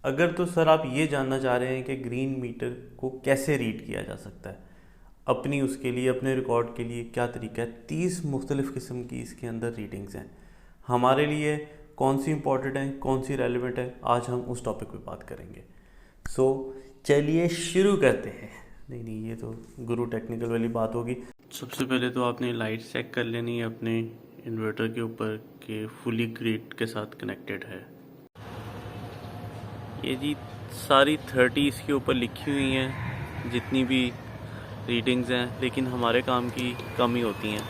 अगर तो सर आप ये जानना चाह रहे हैं कि ग्रीन मीटर को कैसे रीड किया जा सकता है, अपनी उसके लिए अपने रिकॉर्ड के लिए क्या तरीका है। 30 मुख्तलिफ़ किस्म की इसके अंदर रीडिंग्स हैं। हमारे लिए कौन सी इंपॉर्टेंट है, कौन सी रेलिवेंट है, आज हम उस टॉपिक पे बात करेंगे। सो चलिए शुरू करते हैं। नहीं, ये तो गुरु टेक्निकल वाली बात होगी। सबसे पहले तो आपने लाइट चेक कर लेनी है अपने इन्वर्टर के ऊपर कि फुली ग्रिड के साथ कनेक्टेड है। ये जी सारी 30 इसके ऊपर लिखी हुई हैं जितनी भी रीडिंग्स हैं, लेकिन हमारे काम की कम ही होती हैं।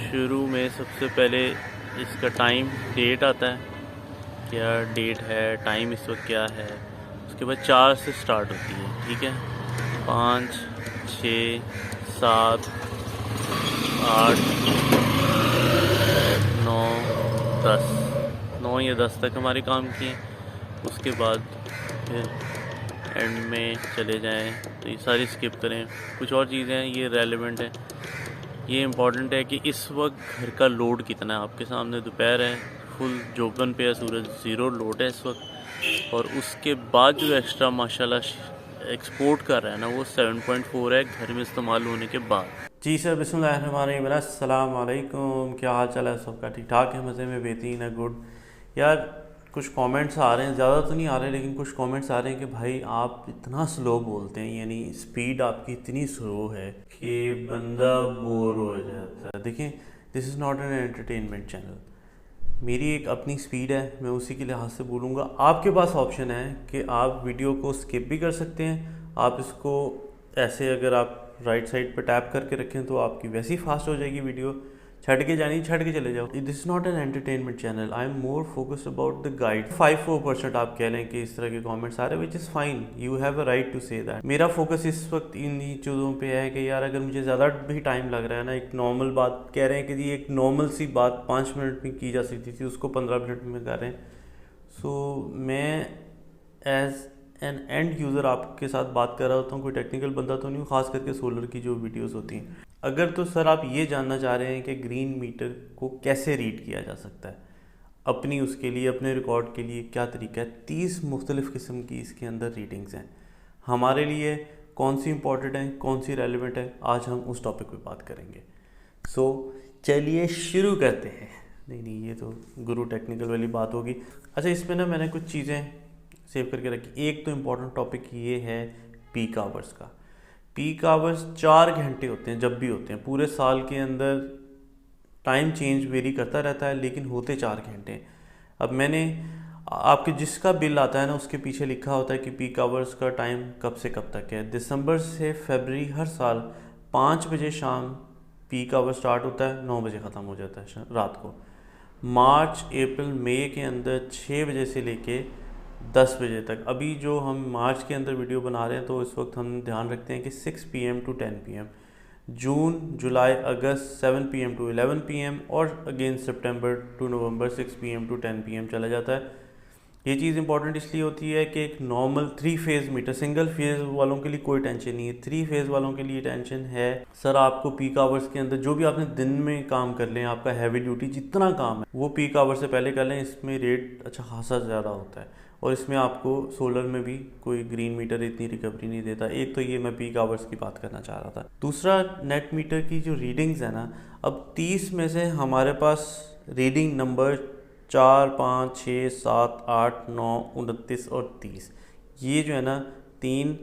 शुरू में सबसे पहले इसका टाइम डेट आता है, क्या डेट है, टाइम इस वक्त क्या है। उसके बाद 4 से स्टार्ट होती है, ठीक है। 5, 6, 7, 8, 9, 10, 9 या 10 तक हमारे काम की हैं। उसके बाद फिर एंड में चले जाएं तो ये सारी स्किप करें। कुछ और चीज़ें हैं ये रेलेवेंट है, ये इम्पॉर्टेंट है कि इस वक्त घर का लोड कितना है। आपके सामने दोपहर है, फुल जोबन पे है, सूरज, ज़ीरो लोड है इस वक्त। और उसके बाद जो एक्स्ट्रा माशाल्लाह एक्सपोर्ट कर रहा है ना, वो 7.4 है घर में इस्तेमाल होने के बाद। जी सर, बिस्मिल्लाहिर्रहमानिर्रहीम, अस्सलाम वालेकुम। क्या हाल चाल है सबका? ठीक ठाक है, मज़े में, बेहतरीन है, गुड। यार कुछ कमेंट्स आ रहे हैं, ज़्यादा तो नहीं आ रहे लेकिन कुछ कमेंट्स आ रहे हैं कि भाई आप इतना स्लो बोलते हैं, यानी स्पीड आपकी इतनी स्लो है कि बंदा बोर हो जाता है। देखिए, this is not an entertainment channel. मेरी एक अपनी स्पीड है, मैं उसी के लिहाज से बोलूँगा। आपके पास ऑप्शन है कि आप वीडियो को स्किप भी कर सकते हैं। आप इसको ऐसे अगर आप राइट साइड पर टैप करके रखें तो आपकी वैसे ही फास्ट हो जाएगी वीडियो। छट के जानी, छट के चले जाओ। This is not an entertainment channel, I am more focused about the guide. 5-4% आप कह लें कि इस तरह के कमेंट्स आ रहे, which is fine, you have a right to say that. मेरा फोकस इस वक्त इन्हीं चीज़ों पे है कि यार अगर मुझे ज़्यादा भी टाइम लग रहा है ना, एक नॉर्मल बात कह रहे हैं कि जी एक नॉर्मल सी बात 5 मिनट में की जा सकती थी, उसको 15 मिनट में कर रहे हैं। सो मैं एज एन एंड यूज़र आपके साथ बात कर रहा होता हूँ, कोई टेक्निकल बंदा तो नहीं हूँ, ख़ास करके सोलर की जो वीडियोस होती हैं। अगर तो सर आप ये जानना चाह रहे हैं कि ग्रीन मीटर को कैसे रीड किया जा सकता है, अपनी उसके लिए अपने रिकॉर्ड के लिए क्या तरीका है। 30 मुख्तलिफ़ किस्म की इसके अंदर रीडिंग्स हैं। हमारे लिए कौन सी इंपॉर्टेंट है, कौन सी रेलिवेंट है, आज हम उस टॉपिक पे बात करेंगे। सो चलिए शुरू करते हैं। नहीं, ये तो गुरु टेक्निकल वाली बात होगी। अच्छा, इसमें ना मैंने कुछ चीज़ें सेव करके रखी। एक तो इम्पॉर्टेंट टॉपिक ये है पीक आवर्स का। पीक आवर्स 4 घंटे होते हैं, जब भी होते हैं पूरे साल के अंदर। टाइम चेंज वेरी करता रहता है लेकिन होते 4 घंटे। अब मैंने आपके जिसका बिल आता है ना, उसके पीछे लिखा होता है कि पीक आवर्स का टाइम कब से कब तक है। दिसंबर से फरवरी हर साल 5 बजे शाम पीक आवर स्टार्ट होता है, 9 बजे ख़त्म हो जाता है रात को। मार्च, अप्रैल, मई के अंदर 6 बजे से लेके 10 बजे तक। अभी जो हम मार्च के अंदर वीडियो बना रहे हैं तो इस वक्त हम ध्यान रखते हैं कि 6 PM to 10 PM। जून, जुलाई, अगस्त 7 PM to 11 PM और अगेन सितंबर टू नवंबर 6 PM to 10 PM चला जाता है। ये चीज़ इंपॉर्टेंट इसलिए होती है कि एक normal 3 phase meter, single phase वालों के लिए कोई टेंशन नहीं है, 3 फेज़ वालों के लिए टेंशन है। सर आपको पीक आवर्स के अंदर जो भी आपने दिन में काम कर लें, आपका हैवी ड्यूटी जितना काम है वो पीक आवर से पहले कर लें। इसमें रेट अच्छा खासा ज़्यादा होता है और इसमें आपको सोलर में भी कोई ग्रीन मीटर इतनी रिकवरी नहीं देता। एक तो ये मैं पीक आवर्स की बात करना चाह रहा था। दूसरा, नेट मीटर की जो रीडिंग्स है ना, अब 30 में से हमारे पास रीडिंग नंबर 4, 5, 6, 7, 8, 9, 29 और 30, ये जो है ना 3,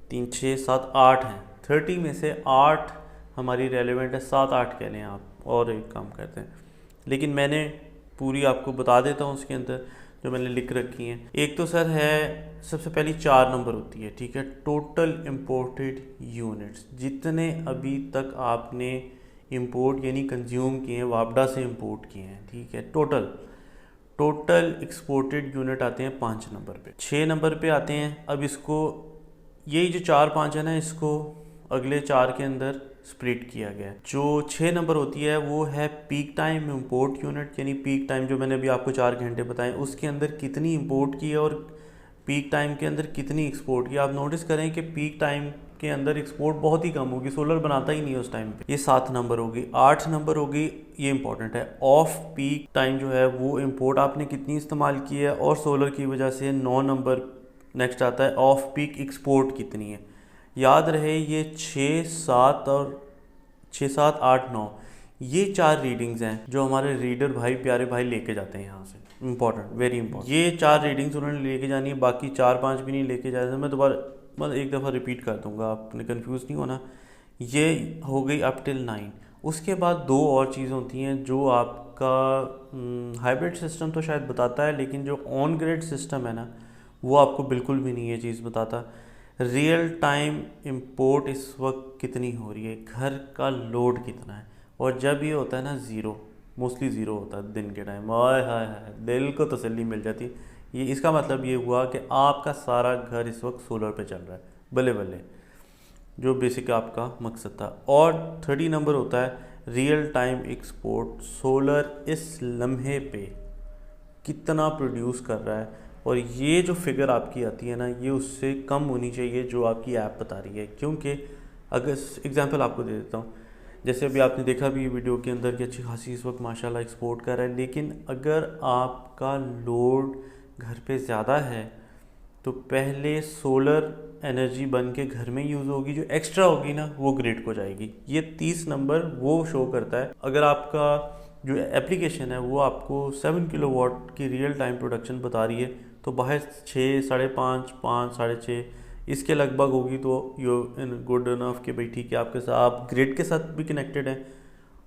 3, 6, 7, 8 हैं। 30 में से 8 हमारी रेलेवेंट है, 7, 8 कह लें आप। और एक काम करते हैं, लेकिन मैंने पूरी आपको बता देता हूँ उसके अंदर जो मैंने लिख रखी हैं। एक तो सर है, सबसे पहली 4 नंबर होती है, ठीक है, टोटल इम्पोर्टेड यूनिट्स। जितने अभी तक आपने इंपोर्ट यानी कंज्यूम किए हैं, वापडा से इंपोर्ट किए हैं, ठीक है, टोटल एक्सपोर्टेड यूनिट आते हैं 5 नंबर पे। 6 नंबर पे आते हैं, अब इसको यही जो 4, 5 है ना, इसको अगले 4 के अंदर स्प्लिट किया गया है। जो 6 नंबर होती है वो है पीक टाइम इंपोर्ट यूनिट, यानी पीक टाइम जो मैंने अभी आपको 4 घंटे बताएं उसके अंदर कितनी इंपोर्ट की है और पीक टाइम के अंदर कितनी एक्सपोर्ट की। आप नोटिस करें कि पीक टाइम के अंदर एक्सपोर्ट बहुत ही कम होगी, सोलर बनाता ही नहीं है उस टाइम पे। ये 7 नंबर होगी। 8 नंबर होगी, ये इंपॉर्टेंट है, ऑफ पीक टाइम जो है वो इंपोर्ट आपने कितनी इस्तेमाल की है और सोलर की वजह से। 9 नंबर नेक्स्ट आता है, ऑफ पीक एक्सपोर्ट कितनी है। याद रहे ये 6, 7 और 6, 7, 8, 9 ये 4 रीडिंग्स हैं जो हमारे रीडर भाई प्यारे भाई लेके जाते हैं यहाँ से। इंपॉर्टेंट, वेरी इंपॉर्टेंट, ये 4 रीडिंग्स उन्होंने लेके जानी है, बाकी 4-5 भी नहीं लेके जाते। मैं दोबारा मतलब एक दफ़ा रिपीट कर दूंगा, आपने कंफ्यूज नहीं होना। ये हो गई अप टिल 9। उसके बाद 2 और चीज़ होती हैं जो आपका हाइब्रिड सिस्टम तो शायद बताता है, लेकिन जो ऑन ग्रिड सिस्टम है ना वो आपको बिल्कुल भी नहीं ये चीज़ बताता। रियल टाइम इंपोर्ट इस वक्त कितनी हो रही है, घर का लोड कितना है। और जब ये होता है ना ज़ीरो, मोस्टली ज़ीरो होता है दिन के टाइम, हाय हाय हाय दिल को तसल्ली मिल जाती। ये इसका मतलब ये हुआ कि आपका सारा घर इस वक्त सोलर पे चल रहा है, बल्ले बल्ले, जो बेसिक आपका मकसद था। और 30 नंबर होता है रियल टाइम एक्सपोर्ट, सोलर इस लम्हे पे कितना प्रोड्यूस कर रहा है। और ये जो फिगर आपकी आती है ना ये उससे कम होनी चाहिए जो आपकी ऐप बता रही है। क्योंकि अगर एग्जांपल आपको दे देता हूँ, जैसे अभी आपने देखा भी वीडियो के अंदर कि अच्छी खासी इस वक्त माशाल्लाह एक्सपोर्ट कर रहा है, लेकिन अगर आपका लोड घर पे ज़्यादा है तो पहले सोलर एनर्जी बन के घर में यूज़ होगी, जो एक्स्ट्रा होगी ना वो ग्रिड को जाएगी। ये 30 नंबर वो शो करता है। अगर आपका जो एप्लीकेशन है वो आपको 7 किलोवाट की रियल टाइम प्रोडक्शन बता रही है तो बाहर 6, 5.5, 5, 6.5 इसके लगभग होगी, तो यू इन गुड इनफ कि भाई ठीक है, आपके साथ आप ग्रिड के साथ भी कनेक्टेड हैं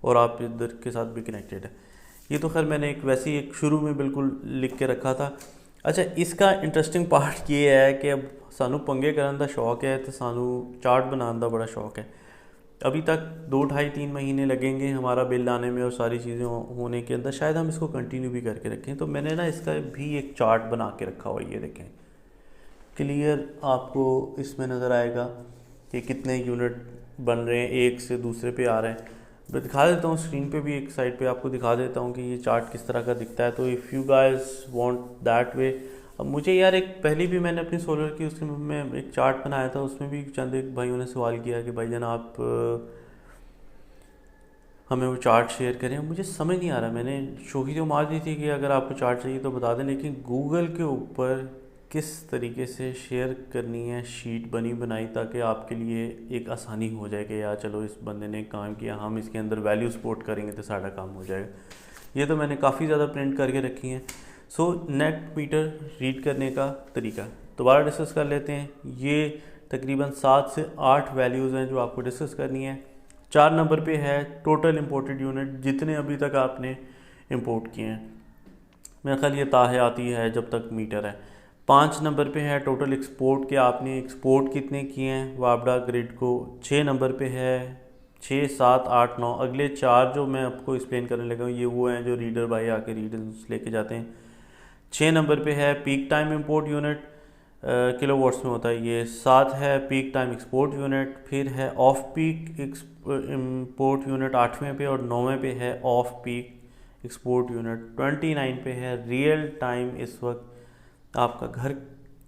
और आप इधर के साथ भी कनेक्टेड है। ये तो खैर मैंने एक वैसे ही एक शुरू में बिल्कुल लिख के रखा था। अच्छा, इसका इंटरेस्टिंग पार्ट ये है कि अब सानू पंगे करने का शौक है तो सानू चार्ट बनाने का बड़ा शौक है। अभी तक 2, 2.5, 3 महीने लगेंगे हमारा बिल आने में और सारी चीज़ें होने के अंदर, शायद हम इसको कंटिन्यू भी करके रखें। तो मैंने ना इसका भी एक चार्ट बना के रखा हुआ, ये देखें क्लियर आपको इसमें नज़र आएगा कि कितने यूनिट बन रहे हैं, एक से दूसरे पे आ रहे हैं। मैं दिखा देता हूँ स्क्रीन पे भी, एक साइड पे आपको दिखा देता हूँ कि ये चार्ट किस तरह का दिखता है। तो if you guys want that way, अब मुझे यार एक पहले भी मैंने अपनी सोलर की उसमें एक चार्ट बनाया था, उसमें भी चंद एक भाइयों ने सवाल किया कि भाईजान आप हमें वो चार्ट शेयर करें। मुझे समझ नहीं आ रहा, मैंने शोखी तो मार दी थी कि अगर आपको चार्ट चाहिए तो बता दें, लेकिन गूगल के ऊपर किस तरीके से शेयर करनी है शीट बनी बनाई ताकि आपके लिए एक आसानी हो जाए कि यार चलो इस बंदे ने काम किया, हम इसके अंदर वैल्यू सपोर्ट करेंगे तो सारा काम हो जाएगा। ये तो मैंने काफ़ी ज़्यादा प्रिंट करके रखी हैं। सो नेट मीटर रीड करने का तरीका दोबारा डिस्कस कर लेते हैं। ये तकरीबन 7 से 8 वैल्यूज़ हैं जो आपको डिस्कस करनी है। 4 नंबर पे है टोटल इंपोर्टेड यूनिट, जितने अभी तक आपने इंपोर्ट किए हैं, मेरा ख्याल ये ताहयाती है जब तक मीटर है। 5 नंबर पे है टोटल एक्सपोर्ट के आपने एक्सपोर्ट कितने किए हैं वापडा ग्रिड को। 6 नंबर पे है 6, 7, 8, 9। अगले 4 जो मैं आपको एक्सप्लेन करने लगा हूँ ये वो हैं जो रीडर भाई आके रीडर्स लेके जाते हैं। 6 नंबर पे है peak time import unit, kilowatts में होता है ये। 7 है पीक टाइम एक्सपोर्ट यूनिट, फिर है ऑफ पीक इंपोर्ट यूनिट 8वें पे, और 9वें पे है ऑफ पीक एक्सपोर्ट यूनिट। 29 पे है रियल टाइम इस वक्त आपका घर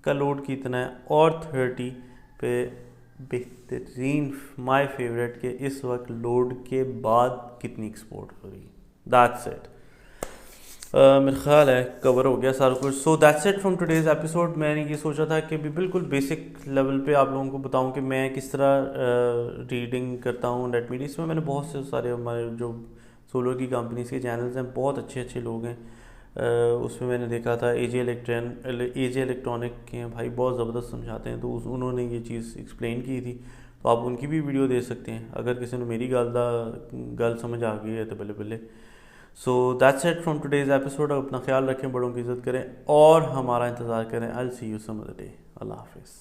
का लोड कितना है, और 30 पे बेहतरीन माय फेवरेट के इस वक्त लोड के बाद कितनी एक्सपोर्ट हो रही है। That's it. मेरा ख्याल है कवर हो गया सारा कुछ। So that's it from today's episode. मैंने ये सोचा था कि भी बिल्कुल बेसिक लेवल पे आप लोगों को बताऊं कि मैं किस तरह रीडिंग करता हूँ नेट मीडिया। इसमें मैंने बहुत से सारे हमारे जो सोलर की कंपनीज के चैनल्स हैं, बहुत अच्छे अच्छे लोग हैं। उसमें मैंने देखा था एजे इलेक्ट्रॉनिक के हैं भाई, बहुत ज़बरदस्त समझाते हैं, तो उन्होंने ये चीज़ एक्सप्लेन की थी, तो आप उनकी भी वीडियो दे सकते हैं अगर किसी ने मेरी गल समझ आ गई है तो बल्ले बल्ले। So that's it from today's episode. अपना ख्याल रखें, बड़ों की इज़्ज़त करें और हमारा इंतज़ार करें। I will see you some other day. अल्लाह हाफिज़।